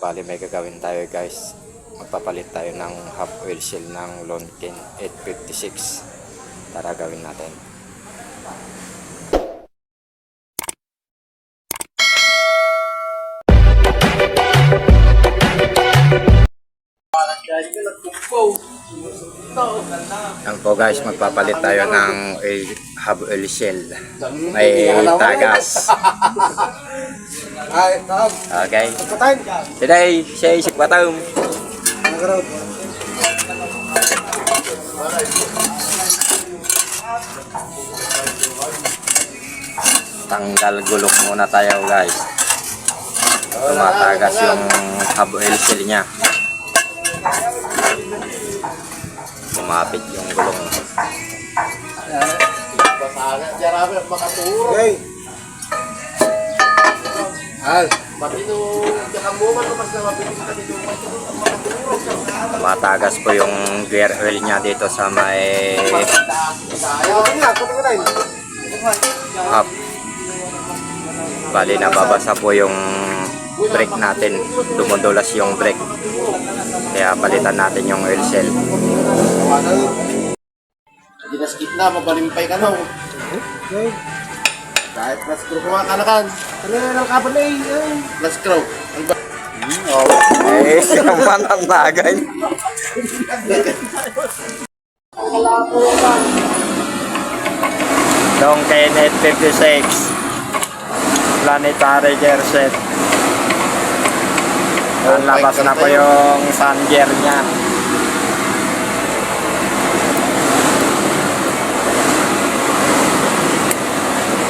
bali may gagawin tayo guys. Magpapalit tayo ng half oil seal ng Lonkin 856. Tara gawin natin. Yan po guys, magpapalit tayo ng half oil seal. May tagas. Okay. Today, siya isip batam. Tanggal gulok muna tayo guys. Tumatagas yung half oil seal niya. Kumapit yung gulong. Okay. Tumatagas po yung gear oil niya dito sa may up. Bali nababasa po yung brake natin. Dumudulas yung brake. Kaya palitan natin yung oil seal. Hindi na skip na, mabalimpay ka no. Kahit plus screw kuma kanakan. Ano na lang kapan na plus screw. Eh, yung pananagan. Lonkin 856 planetary gear set. Ang labas na po yung sun gear niya.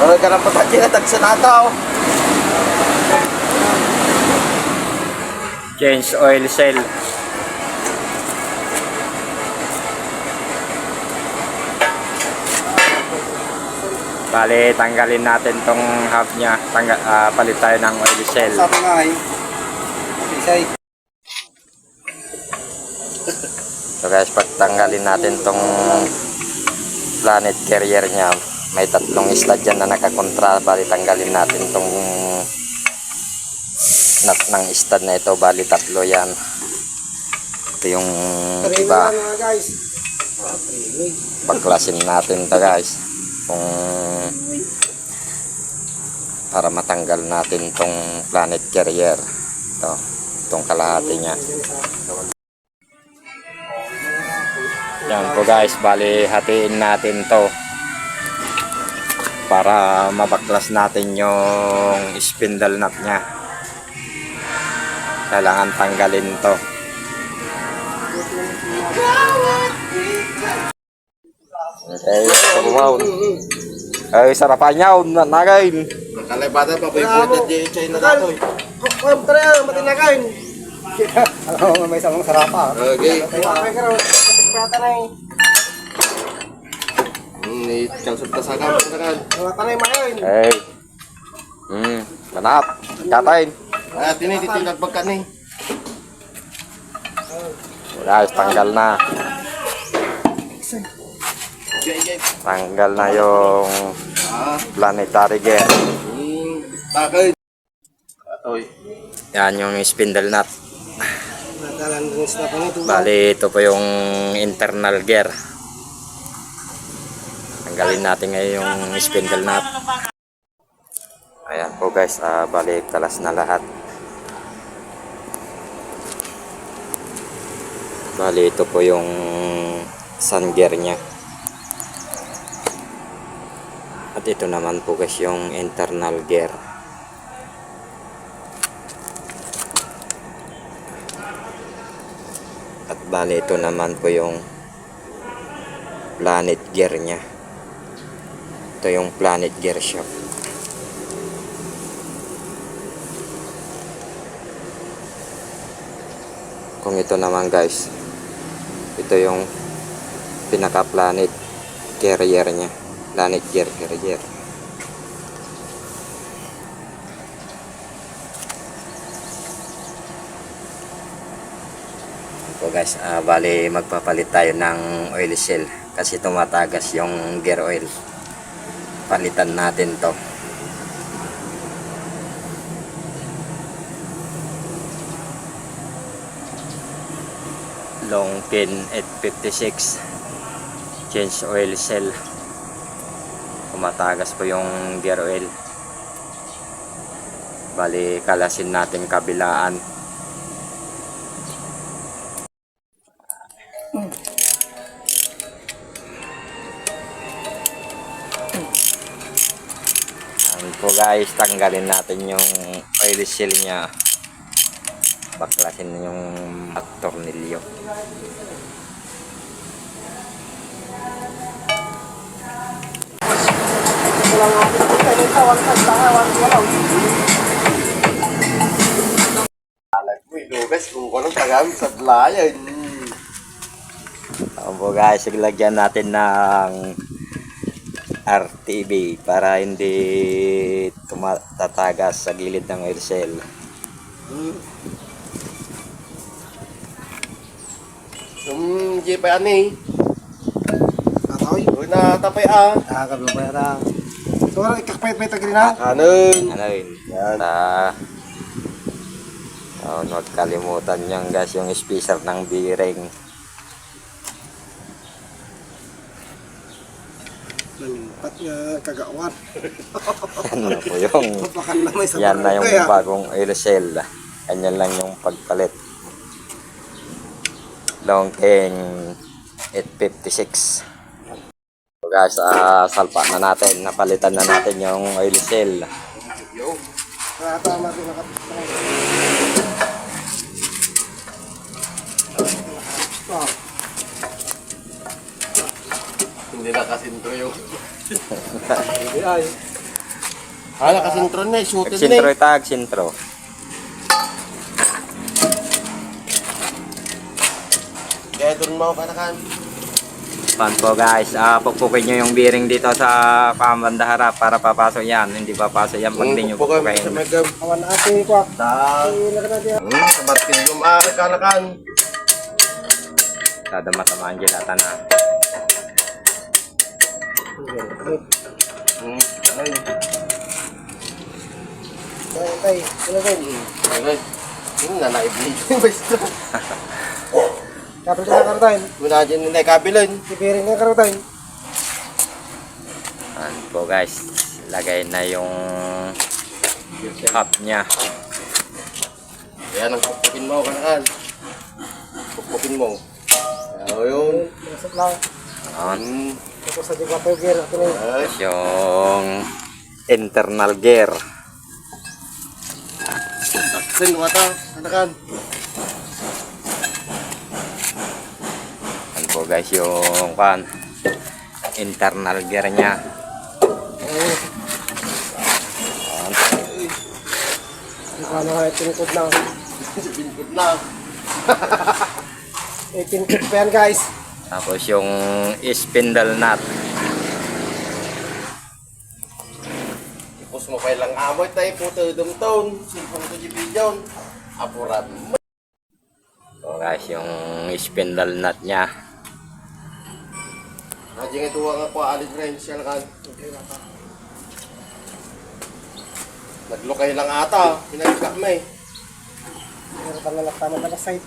Wala ka ng patati na tagsanataw. Change oil seal. Bali, tanggalin natin tong half niya. Palit tayo ng oil seal. Sabi nga eh. Isay. So guys, pagtanggalin natin tong planet carrier niya, may tatlong stud dyan na nakakontra. Bali, tanggalin natin tong nut ng stud na ito. Bali, tatlo yan. Ito yung iba. Baklasin natin to guys. Kung para matanggal natin tong planet carrier. Itong kalahati niya. Yan po guys, bali hatiin natin to para mabaklas natin yung spindle nut niya. Kailangan tanggalin to. Okay, wow. Ay, sarapan niya, nagain. Nakalibatan pa po yung puwede di China nato eh. Kung tara, matinagain. Oo, may samang sarapa. Okay. Okay ka raw, patikprata na eh. Kalsot ka sa kampo na kan. Tanay mayon. Hey. Manap. Katain. Ah, tinitinag pagka ni. Guys, tanggal na. Tanggal na yung planetary gear. Takay. Atoy. Yan yung spindle nut. Bali, ito po yung internal gear. Tanggalin natin ngayon yung spindle nut. Ayan po guys, bali talas na lahat. Bali, ito po yung sun gear nya. At ito naman po guys yung internal gear. At bali ito naman po yung planet gear nya. Ito yung planet gear shock. Kung ito naman guys, ito yung pinaka planet carrier nya. Planet gear carrier. So guys, bali magpapalit tayo ng oil seal kasi tumatagas yung gear oil. Palitan natin to. long pin 856 change oil cell. Tumatagas po yung gear oil. Bali kalasin natin kabilaan. Ayan po guys, tanggalin natin yung oil seal nya. Baklasin yung tornilyo. Uy, lugas kung anong tagamit sa blayan. Ayan po guys, lagyan natin ng RTV para hindi tatagas sa gilid ng oil cell. Yung jeepay ani. Tataoy. Uy, natapay ah. Nakakablo pa yata. So, ikakpayat-payat agri na. Kanon. Ano yun? Yan. Huwag kalimutan nyo guys yung spacer ng bearing. Nalimpat nga kagawan. Yan na po yung Papakan na may yan na yung kaya. bagong oil cell. Ganyan lang yung pagpalit. Long pin 856. So guys, salpa na natin. Napalitan na natin yung oil cell. Yo. Kaya tama din nakapit. Hindi nakasintro yung. Hindi ay. Nakasintro na eh. Shooted na Sintro eh. itag, sintro. Kaya doon mo panakan. Pan po guys, pupukin nyo yung bearing dito sa pambanda harap para papasok yan. Hindi papasok yan pag di nyo Pagpukay pupukin. sa megam. Awan na ate ko. Dahil. Ay, nakita niya. Sabat yung kanakan. Kada matamaan gilata na. Ay. Tay, ano ba yun? Ay. Nanaibig yung basta. Kapit na karotayin. Muna dyan nila kabilan. Sibiring na karotayin. Pan po guys, lagay na yung cup nya. Yan ang pupukin mo kanakan. Pupukin mo. Ayun. Masok lang. Ayan. Tapos sa diba pa yung gear. Ito na yun. Ay. Yung internal gear. Sin wata kanakan. Yan po guys yung internal gear nya. Ayun. Hindi ko ano nga, itinukod lang. Pinput lang. Itinukod pa yan guys. Tapos yung spindle nut. Ipos mo pa ilang amoy tayo puto dumton. Silpong to jibidyon. Apuran mo. So guys, yung spindle nut nya. Nandiyan ito nga po alit rin siya kan. Naglukay lang ata. Pinagkak mo eh. Pero tangalak tama na side.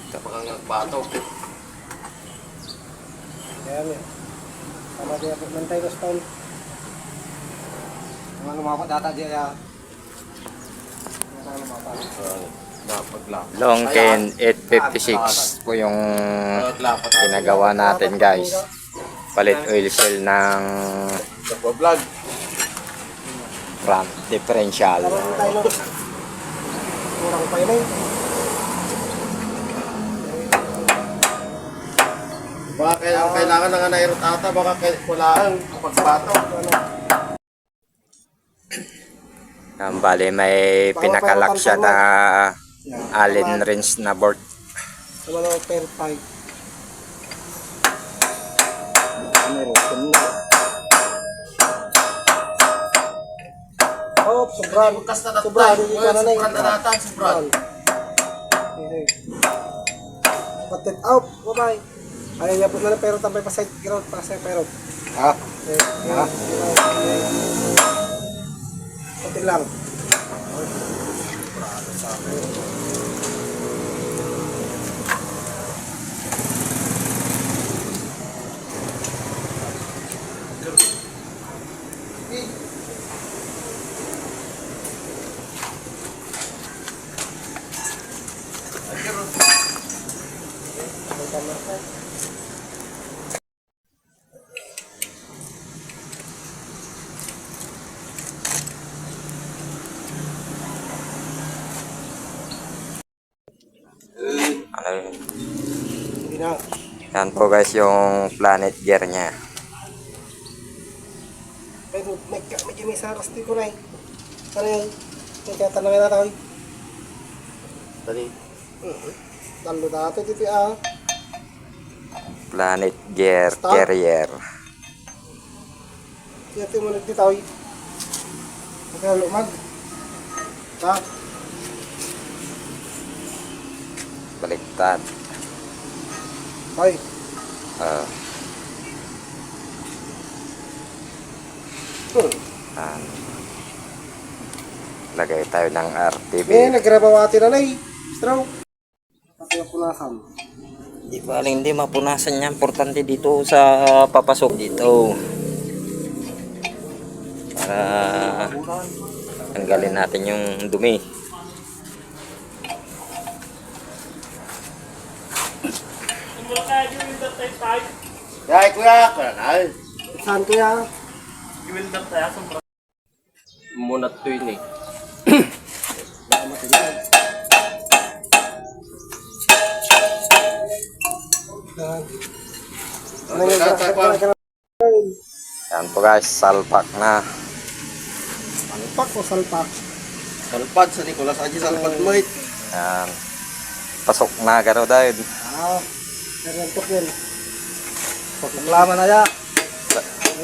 Pakangagbato. Kaya yan. Tama din ako mantay ko stone. Mga lumapat data di ya. Mga lumapat. Napaglapat. Long pin 856 po yung ginagawa natin guys. Palit oil cell ng Nagpa-vlog. front differential. Tama tayo no. Kurang pa yun eh. Baka kailangan ng anairot ata. Baka kulaan pagbato. Bali may pinakalock siya na Allen wrench na board. Tama na per 5. Oh, sobran. Bukas na Sobran. Hindi ka na na Sobran na natan. Sobran. Patit out. Bye-bye. Ayaw niya po na pero tambay pa side ground pa sa pero. Ha? Ha? Patit lang. Ay, Hindi na. yan po guys yung planet gear niya. Pero medyo may saras din ko na eh. Ano yun? Kaya tanongin natin ako. Dali. Talo dati dito ah. Planet gear Stop. carrier. Kaya timunod dito ako. Kaya lumag. Ha? Baliktad. Ay. Ah, yan. Lagay tayo ng RTV. May nagrabawati na na eh. Straw. Pati ang punasan. Di ba hindi mapunasan niya. Importante dito sa papasok dito. Para tanggalin natin yung dumi. Dahil kuya, karanal. Saan kuya? Muna to yun eh. Ano yung grabawati? Yan po guys, salpak na. Salpak o salpak? Salpad sa Nicolas Aji salpad mo it. Yan. Pasok na garo dahil. Ah, narantok yun. Paglaman na ya.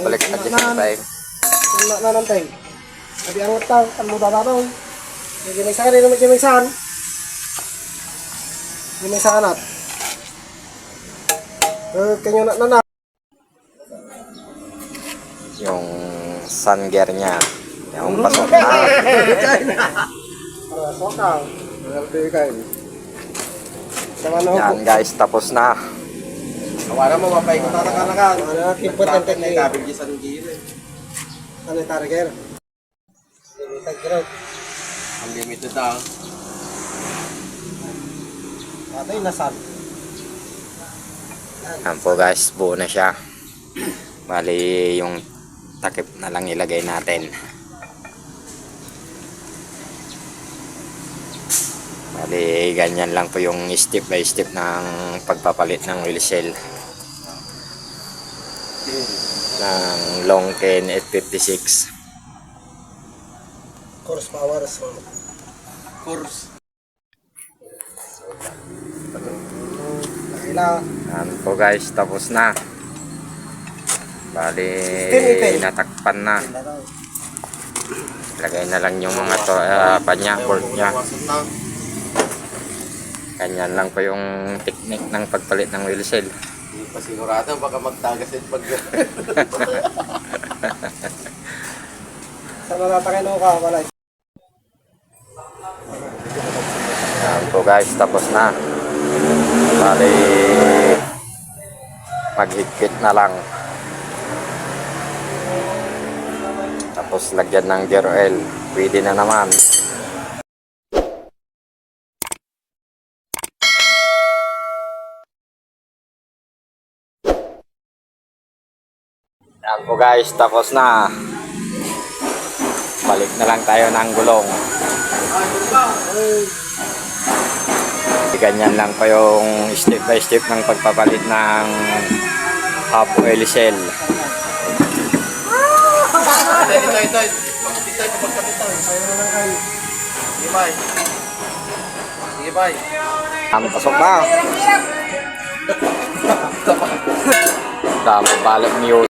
Balik na dyan sa time. Nanantay. Sabi ang utang, ang muda na daw. Medyo may saan, medyo may saan. Medyo may saan at. Kanyo na. Yung sun gear niya. Yung pasok na. Para sokang. Nalpi kayo. Sama na Yan guys, tapos na. Awara mo, mapay ko tataka-taka. Ano, importante na na yung gisan gila. Ano yung target? Limited growth. Unlimited daw. Ito yung nasan. Yan po guys, buo na siya. Bali yung takip na lang ilagay natin. Bali ganyan lang po yung step by step ng pagpapalit ng wheel cell ng Longken F56. Course power. So. Course. Kailangan. Yan po guys, tapos na. Bali natakpan na. Lagay na lang yung mga panya, board niya. Ganyan lang po yung technique ng pagpalit ng wheel cell. Hindi pa sigurado, baka magtagas yung pag... Saan natatakin mo ka? Wala. Yan po guys, tapos na. Bali maghigpit na lang. Tapos lagyan ng gear oil. Pwede na naman. Yan po guys, tapos na. Balik na lang tayo ng gulong. Ganyan lang pa yung step by step ng pagpapalit ng half oil cell. Ito. Pagpapitay, pagpapitay. Sige, bay. Sige, bay. Ang pasok na. Dami balik niyo.